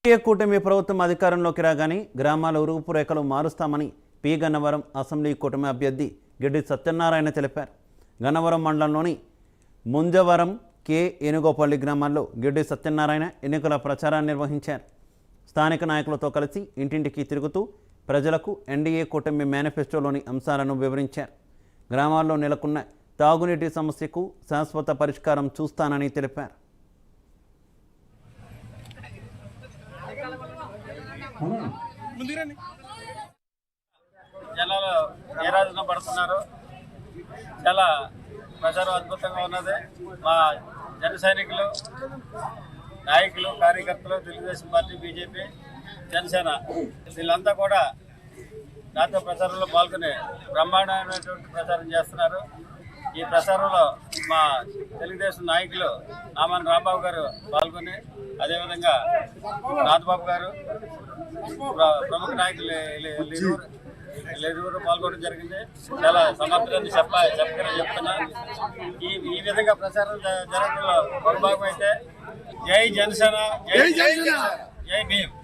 కూటమి ప్రభుత్వం అధికారంలోకి రాగానే గ్రామాల రూపురేఖలు మారుస్తామని పి గన్నవరం అసెంబ్లీ కూటమి అభ్యర్థి గిడ్డి సత్యనారాయణ తెలిపారు. గన్నవరం మండలంలోని ముంజవరం కె ఏనుగోపల్లి గ్రామాల్లో గిడ్డి సత్యనారాయణ ఎన్నికల ప్రచారాన్ని నిర్వహించారు. స్థానిక నాయకులతో కలిసి ఇంటింటికి తిరుగుతూ ప్రజలకు ఎన్డీఏ కూటమి మేనిఫెస్టోలోని అంశాలను వివరించారు. గ్రామాల్లో నెలకొన్న తాగునీటి సమస్యకు శాశ్వత పరిష్కారం చూస్తానని తెలిపారు. జనాలు ఏ రాజున పడుతున్నారు. చాలా ప్రచారం అద్భుతంగా ఉన్నది. మా జన సైనికులు, నాయకులు, కార్యకర్తలు, తెలుగుదేశం పార్టీ, బీజేపీ, జనసేన వీళ్ళంతా కూడా నాతో ప్రచారంలో పాల్గొని బ్రహ్మాండమైనటువంటి ప్రచారం చేస్తున్నారు. ఈ ప్రచారంలో మా తెలుగుదేశం నాయకులు ఆమన్ రాంబాబు గారు పాల్గొని, అదేవిధంగా నాథబాబు గారు, ప్రముఖ నాయకులు వీళ్ళెరువురు పాల్గొనడం జరిగింది. చాలా సమర్థులని చెప్తున్నా. ఈ విధంగా ప్రచారం జరగడంలో ఒక భాగం అయితే జై జనసేన, జై భీమ్.